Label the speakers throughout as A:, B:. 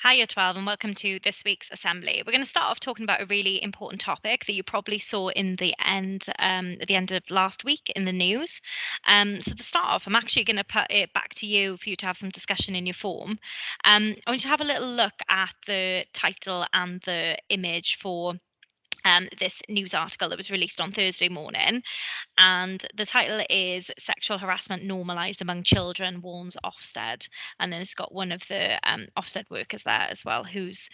A: Hi, Year 12, and welcome to this week's assembly. We're going to start off talking about a really important topic that you probably saw in at the end of last week in the news. So to start off, I'm actually going to put it back to you for you to have some discussion in your form. I want you to have a little look at the title and the image for this news article that was released on Thursday morning. And the title is Sexual Harassment Normalised Among Children, warns Ofsted. And then it's got one of the Ofsted workers there as well, who's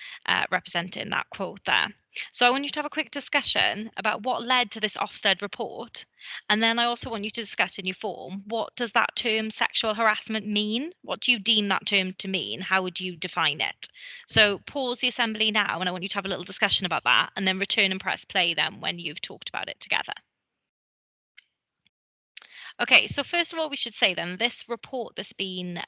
A: representing that quote there. So I want you to have a quick discussion about what led to this Ofsted report. And then I also want you to discuss in your form, what does that term sexual harassment mean? What do you deem that term to mean? How would you define it? So pause the assembly now, and I want you to have a little discussion about that, and then return and press play then when you've talked about it together. Okay, so first of all, we should say then this report that's been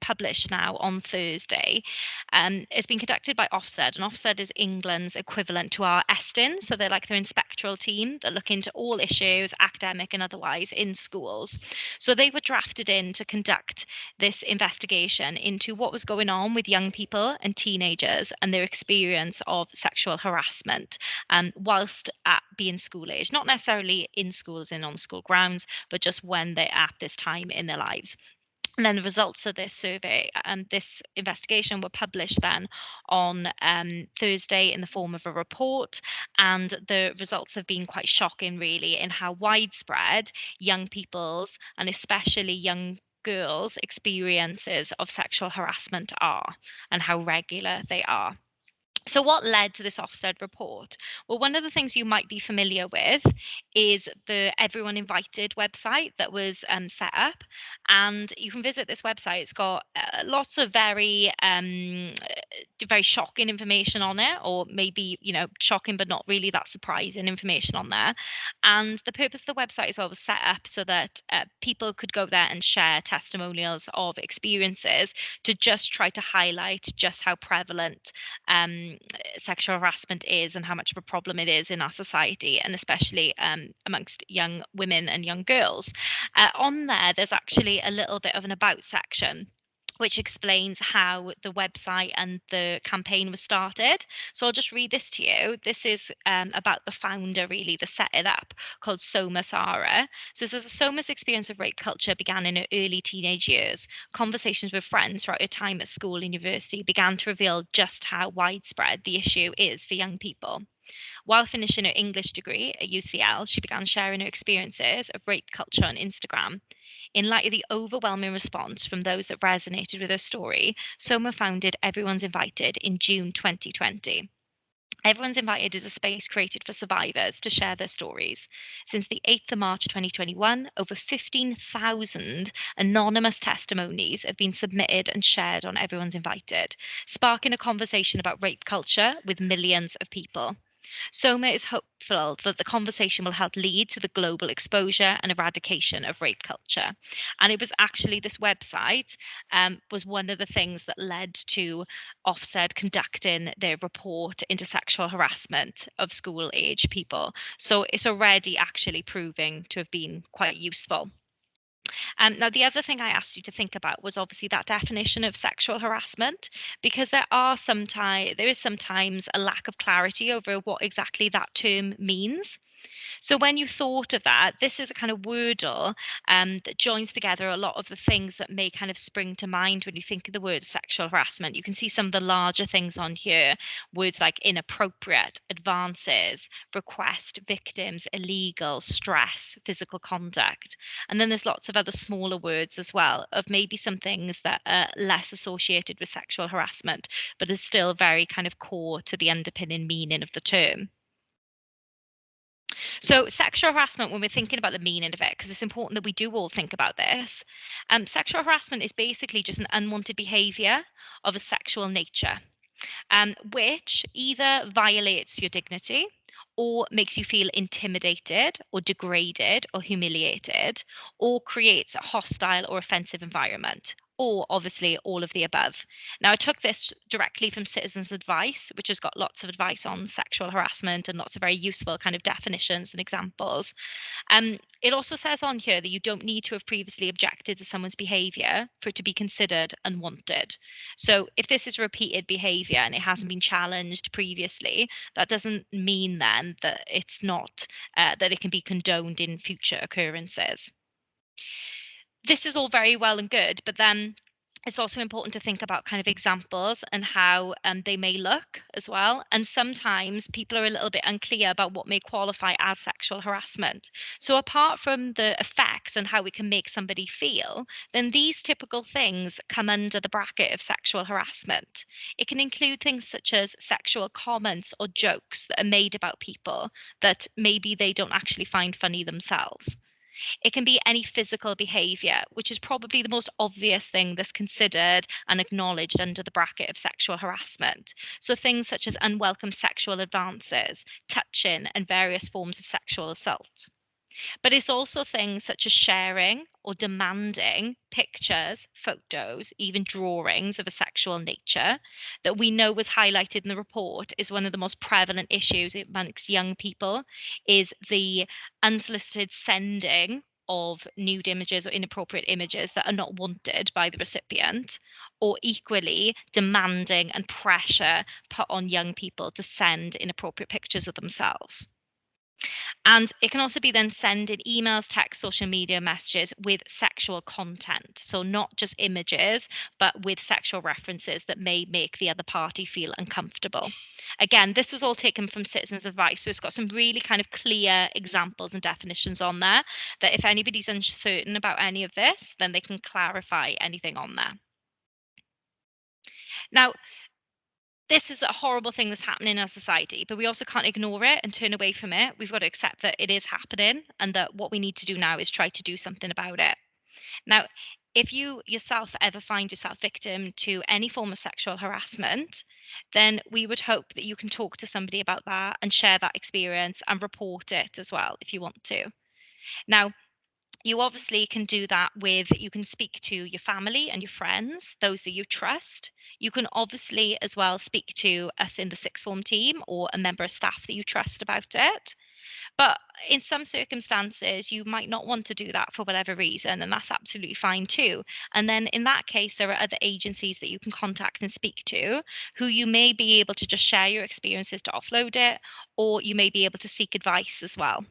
A: published now on Thursday has been conducted by Ofsted, and Ofsted is England's equivalent to our Estin, so they're like their inspectoral team that look into all issues, academic and otherwise, in schools. So they were drafted in to conduct this investigation into what was going on with young people and teenagers and their experience of sexual harassment whilst at being school age, not necessarily in schools and on school grounds, but just when they're at this time in their lives. And then the results of this survey, this investigation, were published then on Thursday in the form of a report. And the results have been quite shocking, really, in how widespread young people's and especially young girls' experiences of sexual harassment are and how regular they are. So, what led to this Ofsted report? Well, one of the things you might be familiar with is the Everyone Invited website that was set up, and you can visit this website. It's got lots of very shocking information on it, or maybe shocking but not really that surprising information on there. And the purpose of the website as well was set up so that people could go there and share testimonials of experiences to just try to highlight just how prevalent sexual harassment is and how much of a problem it is in our society, and especially amongst young women and young girls. On there, there's actually a little bit of an about section which explains how the website and the campaign was started. So I'll just read this to you. This is about the founder, really, that set it up, called Soma Sara. So it says, Soma's experience of rape culture began in her early teenage years. Conversations with friends throughout her time at school and university began to reveal just how widespread the issue is for young people. While finishing her English degree at UCL, she began sharing her experiences of rape culture on Instagram. In light of the overwhelming response from those that resonated with her story, Soma founded Everyone's Invited in June 2020. Everyone's Invited is a space created for survivors to share their stories. Since the 8th of March 2021, over 15,000 anonymous testimonies have been submitted and shared on Everyone's Invited, sparking a conversation about rape culture with millions of people. Soma is hopeful that the conversation will help lead to the global exposure and eradication of rape culture. And it was actually this website was one of the things that led to Ofsted conducting their report into sexual harassment of school age people. So it's already actually proving to have been quite useful. Now, the other thing I asked you to think about was obviously that definition of sexual harassment, because there is sometimes a lack of clarity over what exactly that term means. So when you thought of that, this is a kind of wordle that joins together a lot of the things that may kind of spring to mind when you think of the word sexual harassment. You can see some of the larger things on here, words like inappropriate, advances, request, victims, illegal, stress, physical conduct. And then there's lots of other smaller words as well of maybe some things that are less associated with sexual harassment, but is still very kind of core to the underpinning meaning of the term. So, sexual harassment, when we're thinking about the meaning of it, because it's important that we do all think about this, sexual harassment is basically just an unwanted behavior of a sexual nature, which either violates your dignity or makes you feel intimidated or degraded or humiliated or creates a hostile or offensive environment. or obviously all of the above. Now, I took this directly from Citizens Advice, which has got lots of advice on sexual harassment and lots of very useful kind of definitions and examples. It also says on here that you don't need to have previously objected to someone's behaviour for it to be considered unwanted. So if this is repeated behaviour and it hasn't been challenged previously, that doesn't mean then that it's not that it can be condoned in future occurrences. This is all very well and good, but then it's also important to think about kind of examples and how they may look as well. And sometimes people are a little bit unclear about what may qualify as sexual harassment. So, apart from the effects and how we can make somebody feel, then these typical things come under the bracket of sexual harassment. It can include things such as sexual comments or jokes that are made about people that maybe they don't actually find funny themselves. It can be any physical behavior, which is probably the most obvious thing that's considered and acknowledged under the bracket of sexual harassment. So things such as unwelcome sexual advances, touching, and various forms of sexual assault. But it's also things such as sharing or demanding pictures, photos, even drawings of a sexual nature that we know was highlighted in the report is one of the most prevalent issues amongst young people is the unsolicited sending of nude images or inappropriate images that are not wanted by the recipient, or equally demanding and pressure put on young people to send inappropriate pictures of themselves. And it can also be then sending emails, text, social media messages with sexual content. So not just images, but with sexual references that may make the other party feel uncomfortable. Again, this was all taken from Citizens Advice. So it's got some really kind of clear examples and definitions on there that if anybody's uncertain about any of this, then they can clarify anything on there. Now, this is a horrible thing that's happening in our society, but we also can't ignore it and turn away from it. We've got to accept that it is happening and that what we need to do now is try to do something about it. Now, if you yourself ever find yourself victim to any form of sexual harassment, then we would hope that you can talk to somebody about that and share that experience and report it as well if you want to. Now, you obviously can do that with, you can speak to your family and your friends, those that you trust. You can obviously as well speak to us in the sixth form team or a member of staff that you trust about it. But in some circumstances, you might not want to do that for whatever reason, and that's absolutely fine too. And then in that case, there are other agencies that you can contact and speak to who you may be able to just share your experiences to offload it, or you may be able to seek advice as well.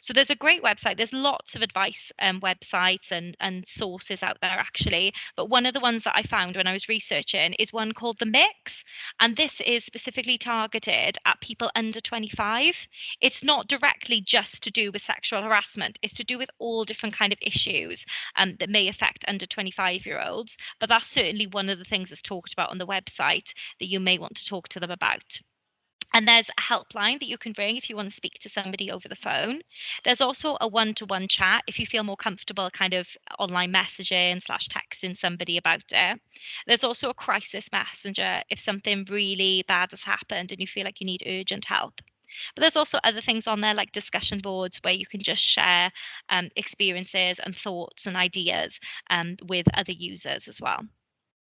A: So there's a great website. There's lots of advice websites and sources out there actually. But one of the ones that I found when I was researching is one called The Mix. And this is specifically targeted at people under 25. It's not directly just to do with sexual harassment. It's to do with all different kind of issues that may affect under 25-year-olds. But that's certainly one of the things that's talked about on the website that you may want to talk to them about. And there's a helpline that you can ring if you want to speak to somebody over the phone. There's also a one-to-one chat if you feel more comfortable kind of online messaging slash texting somebody about it. There's also a crisis messenger if something really bad has happened and you feel like you need urgent help. But there's also other things on there like discussion boards where you can just share experiences and thoughts and ideas with other users as well.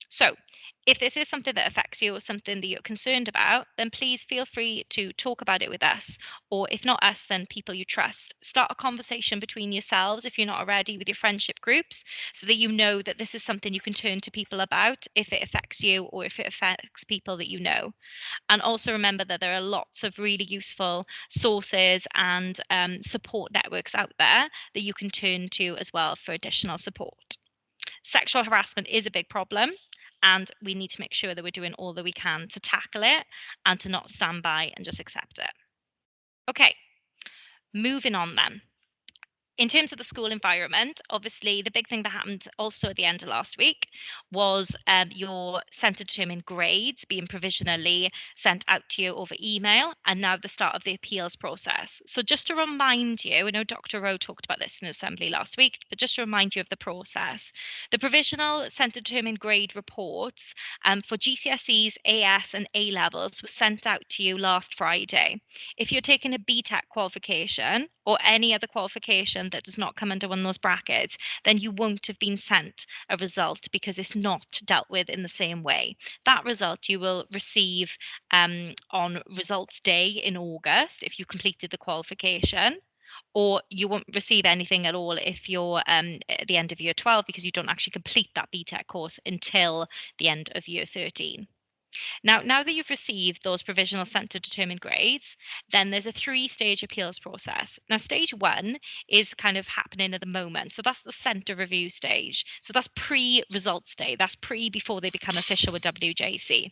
A: So, if this is something that affects you or something that you're concerned about, then please feel free to talk about it with us. Or if not us, then people you trust. Start a conversation between yourselves if you're not already with your friendship groups so that you know that this is something you can turn to people about if it affects you or if it affects people that you know. And also remember that there are lots of really useful sources and support networks out there that you can turn to as well for additional support. Sexual harassment is a big problem, and we need to make sure that we're doing all that we can to tackle it and to not stand by and just accept it. Okay, moving on then. In terms of the school environment, obviously the big thing that happened also at the end of last week was your centre determined grades being provisionally sent out to you over email, and now the start of the appeals process. So just to remind you, I know Dr. Rowe talked about this in assembly last week, but just to remind you of the process. The provisional centre determined grade reports for GCSEs, AS and A levels was sent out to you last Friday. If you're taking a BTEC qualification or any other qualification assessment that does not come under one of those brackets, then you won't have been sent a result because it's not dealt with in the same way. That result you will receive on results day in August if you completed the qualification, or you won't receive anything at all if you're at the end of year 12 because you don't actually complete that BTEC course until the end of year 13. Now that you've received those provisional centre determined grades, then there's a three-stage appeals process. Now, stage one is kind of happening at the moment. So that's the centre review stage. So that's pre-results day. That's before they become official with WJC.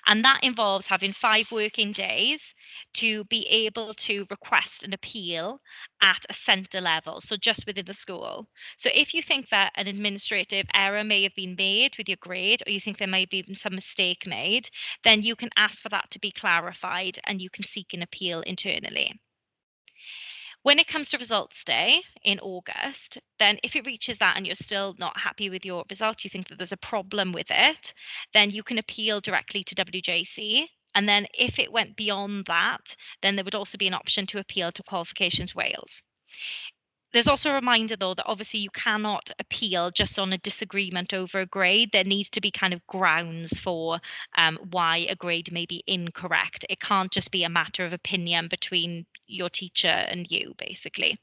A: And that involves having 5 working days to be able to request an appeal at a centre level, so just within the school. So if you think that an administrative error may have been made with your grade, or you think there may be some mistake made, then you can ask for that to be clarified and you can seek an appeal internally. When it comes to results day in August, then if it reaches that and you're still not happy with your result, you think that there's a problem with it, then you can appeal directly to WJC. And then if it went beyond that, then there would also be an option to appeal to Qualifications Wales. There's also a reminder, though, that obviously you cannot appeal just on a disagreement over a grade. There needs to be kind of grounds for why a grade may be incorrect. It can't just be a matter of opinion between your teacher and you, basically.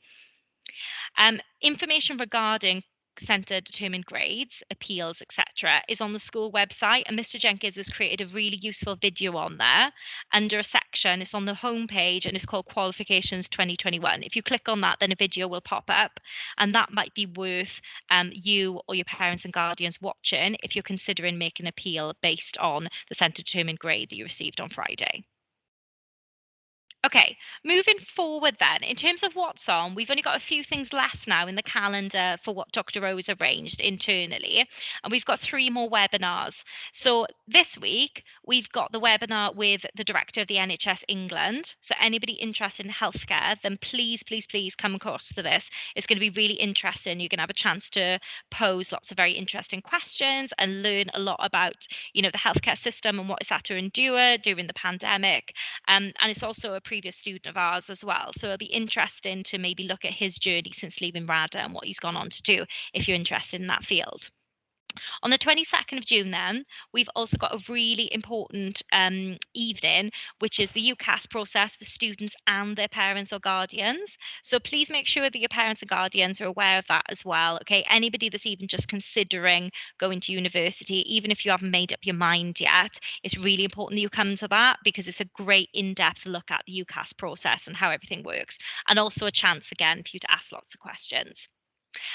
A: Information regarding centre determined grades, appeals, etc., is on the school website, and Mr. Jenkins has created a really useful video on there under a section. It's on the homepage and it's called Qualifications 2021. If you click on that, then a video will pop up, and that might be worth you or your parents and guardians watching if you're considering making an appeal based on the centre determined grade that you received on Friday. Okay, moving forward then, in terms of what's on, we've only got a few things left now in the calendar for what Dr. O has arranged internally, and we've got 3 more webinars. So this week, we've got the webinar with the director of the NHS England. So anybody interested in healthcare, then please, please, please come across to this. It's going to be really interesting. You're going to have a chance to pose lots of very interesting questions and learn a lot about, the healthcare system and what it's had to endure during the pandemic. And it's also a previous student of ours as well. So it'll be interesting to maybe look at his journey since leaving Radyr and what he's gone on to do if you're interested in that field. On the 22nd of June, then, we've also got a really important evening, which is the UCAS process for students and their parents or guardians. So please make sure that your parents and guardians are aware of that as well. Okay, anybody that's even just considering going to university, even if you haven't made up your mind yet, it's really important that you come to that because it's a great in-depth look at the UCAS process and how everything works, and also a chance again for you to ask lots of questions.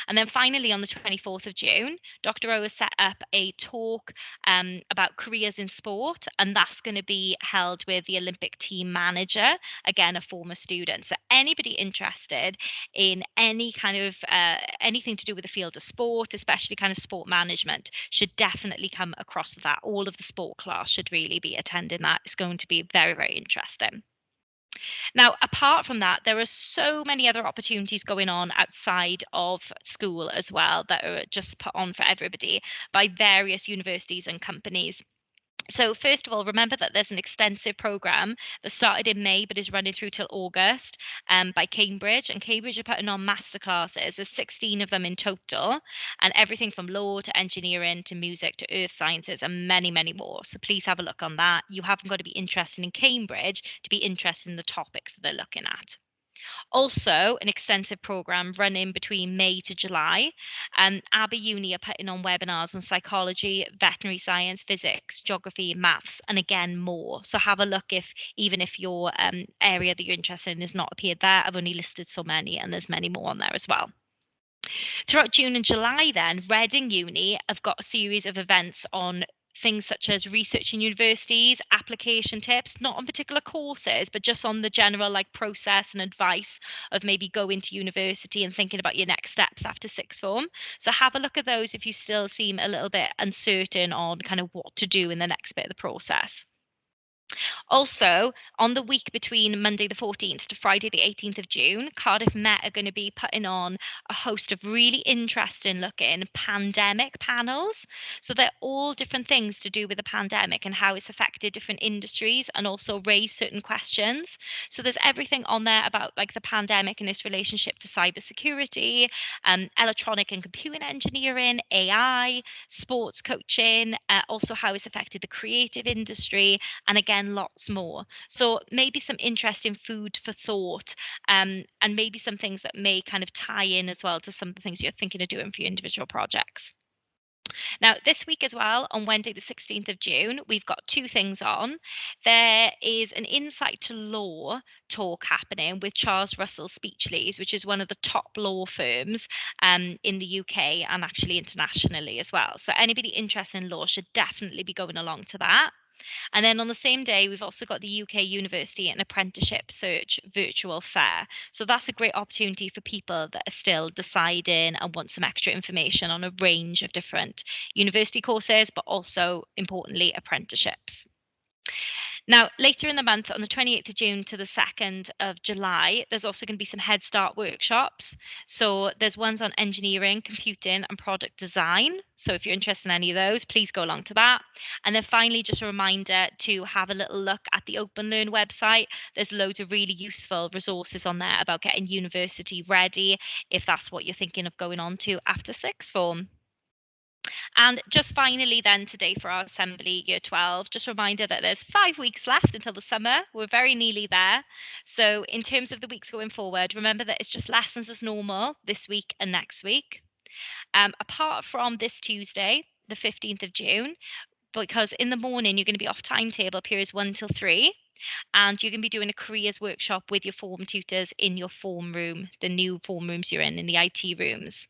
A: And then finally, on the 24th of June, Dr. O has set up a talk about careers in sport, and that's going to be held with the Olympic team manager, again, a former student. So anybody interested in any kind of anything to do with the field of sport, especially kind of sport management, should definitely come across that. All of the sport class should really be attending that. It's going to be very, very interesting. Now, apart from that, there are so many other opportunities going on outside of school as well that are just put on for everybody by various universities and companies. So first of all, remember that there's an extensive programme that started in May but is running through till August by Cambridge. And Cambridge are putting on masterclasses. There's 16 of them in total, and everything from law to engineering to music to earth sciences and many, many more. So please have a look on that. You haven't got to be interested in Cambridge to be interested in the topics that they're looking at. Also, an extensive programme running between May to July. Abbey Uni are putting on webinars on psychology, veterinary science, physics, geography, maths, and again more. So have a look even if your area that you're interested in has not appeared there. I've only listed so many, and there's many more on there as well. Throughout June and July, then, Reading Uni have got a series of events on things such as research in universities, application tips, not on particular courses, but just on the general process and advice of maybe going to university and thinking about your next steps after sixth form. So have a look at those if you still seem a little bit uncertain on kind of what to do in the next bit of the process. Also, on the week between Monday the 14th to Friday the 18th of June, Cardiff Met are going to be putting on a host of really interesting looking pandemic panels. So they're all different things to do with the pandemic and how it's affected different industries and also raise certain questions. So there's everything on there about like the pandemic and its relationship to cybersecurity, electronic and computer engineering, AI, sports coaching, also how it's affected the creative industry, and again, lots more. So maybe some interesting food for thought, and maybe some things that may kind of tie in as well to some of the things you're thinking of doing for your individual projects. Now, this week as well, on Wednesday, the 16th of June, we've got two things on. There is an Insight to Law talk happening with Charles Russell Speechleys, which is one of the top law firms in the UK and actually internationally as well. So, anybody interested in law should definitely be going along to that. And then on the same day, we've also got the UK University and Apprenticeship Search virtual fair. So that's a great opportunity for people that are still deciding and want some extra information on a range of different university courses, but also importantly, apprenticeships. Now, later in the month, on the 28th of June to the 2nd of July, there's also going to be some Head Start workshops. So there's ones on engineering, computing, and product design. So if you're interested in any of those, please go along to that. And then finally, just a reminder to have a little look at the Open Learn website. There's loads of really useful resources on there about getting university ready if that's what you're thinking of going on to after sixth form. And just finally, then today for our assembly year 12, just a reminder that there's 5 weeks left until the summer. We're very nearly there. So, in terms of the weeks going forward, remember that it's just lessons as normal this week and next week. Apart from this Tuesday, the 15th of June, because in the morning you're going to be off timetable periods 1 till 3. And you're going to be doing a careers workshop with your form tutors in your form room, the new form rooms you're in the IT rooms.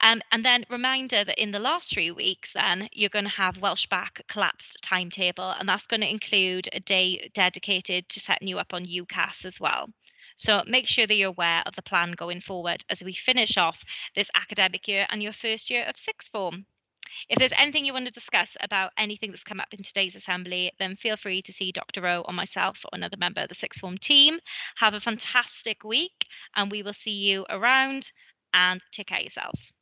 A: And then reminder that in the last 3 weeks, then you're going to have Welsh back collapsed timetable, and that's going to include a day dedicated to setting you up on UCAS as well. So make sure that you're aware of the plan going forward as we finish off this academic year and your first year of sixth form. If there's anything you want to discuss about anything that's come up in today's assembly, then feel free to see Dr. Rowe or myself or another member of the sixth form team. Have a fantastic week, and we will see you around, and take care of yourselves.